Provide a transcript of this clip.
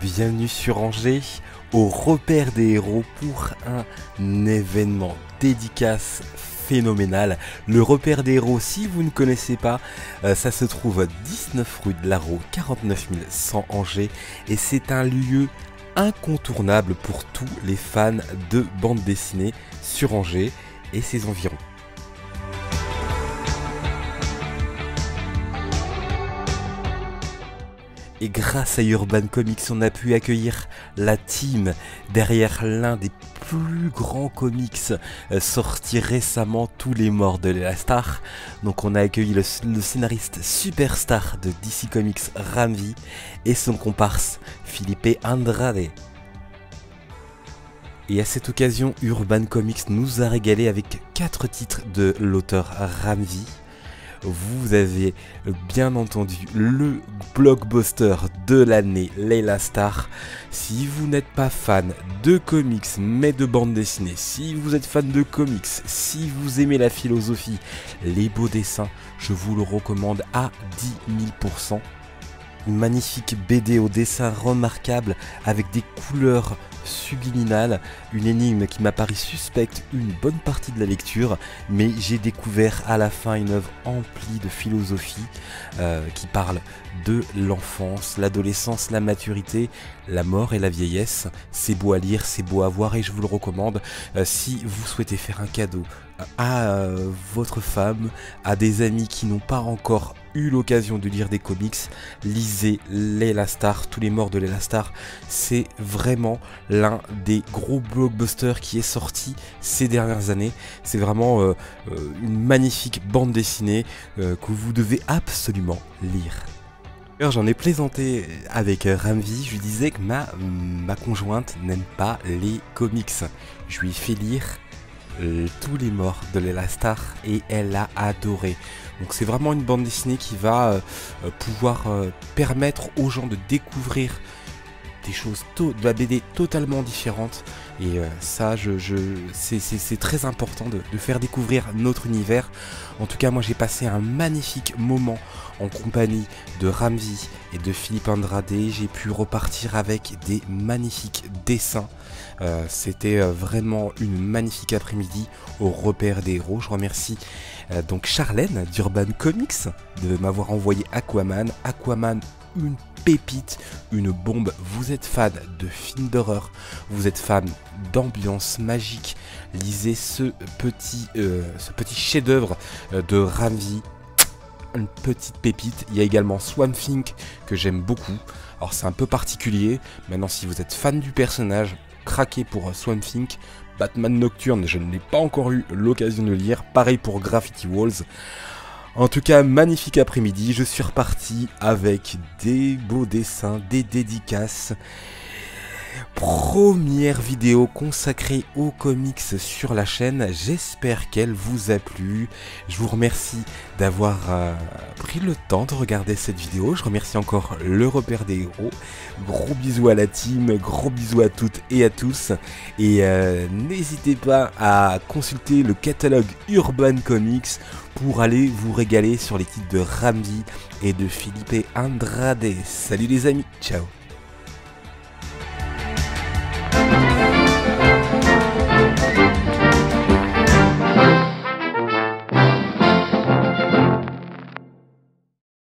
Bienvenue sur Angers, au repère des héros pour un événement dédicace phénoménal. Le repère des héros, si vous ne connaissez pas, ça se trouve à 19 rue de l'Arro, 49 100 Angers, et c'est un lieu incontournable pour tous les fans de bande dessinée sur Angers et ses environs. Et grâce à Urban Comics, on a pu accueillir la team derrière l'un des plus grands comics sortis récemment, Tous les morts de l'Elastar. Donc on a accueilli le scénariste superstar de DC Comics, Ramvi, et son comparse, Felipe Andrade. Et à cette occasion, Urban Comics nous a régalé avec 4 titres de l'auteur Ramvi. Vous avez bien entendu le blockbuster de l'année, l'Elastar. Si vous n'êtes pas fan de comics mais de bande dessinée, si vous êtes fan de comics, si vous aimez la philosophie, les beaux dessins, je vous le recommande à 10 000%. Une magnifique BD au dessin remarquable avec des couleurs subliminales, une énigme qui m'a paru suspecte une bonne partie de la lecture, mais j'ai découvert à la fin une œuvre emplie de philosophie qui parle de l'enfance, l'adolescence, la maturité, la mort et la vieillesse. C'est beau à lire, c'est beau à voir et je vous le recommande si vous souhaitez faire un cadeau à votre femme, à des amis qui n'ont pas encore eu l'occasion de lire des comics, lisez l'Elastar, Tous les morts de l'Elastar. C'est vraiment l'un des gros blockbusters qui est sorti ces dernières années. C'est vraiment une magnifique bande dessinée que vous devez absolument lire. J'en ai plaisanté avec Ramvi, je lui disais que ma conjointe n'aime pas les comics. Je lui ai fait lire Tous les morts de l'Elastar et elle a adoré. Donc c'est vraiment une bande dessinée qui va pouvoir permettre aux gens de découvrir des choses de la BD totalement différentes, et ça c'est très important de faire découvrir notre univers. En tout cas moi j'ai passé un magnifique moment en compagnie de Ramvi et de Felipe Andrade. J'ai pu repartir avec des magnifiques dessins. C'était vraiment une magnifique après-midi au repère des héros. Je remercie donc Charlène d'Urban Comics de m'avoir envoyé Aquaman. Aquaman, une pépite, une bombe. Vous êtes fan de films d'horreur, vous êtes fan d'ambiance magique, lisez ce petit chef-d'œuvre de Ramvi. Une petite pépite. Il y a également Swamp Thing que j'aime beaucoup. Alors c'est un peu particulier. Maintenant si vous êtes fan du personnage, craquez pour Swamp Thing. Batman Nocturne, je n'ai pas encore eu l'occasion de lire. Pareil pour Graffiti Walls. En tout cas, magnifique après-midi. Je suis reparti avec des beaux dessins, des dédicaces. Première vidéo consacrée aux comics sur la chaîne, j'espère qu'elle vous a plu. Je vous remercie d'avoir pris le temps de regarder cette vidéo. Je remercie encore le repère des héros. Gros bisous à la team, gros bisous à toutes et à tous. Et n'hésitez pas à consulter le catalogue Urban Comics pour aller vous régaler sur les titres de Ramvi et de Felipe Andrade. Salut les amis, ciao.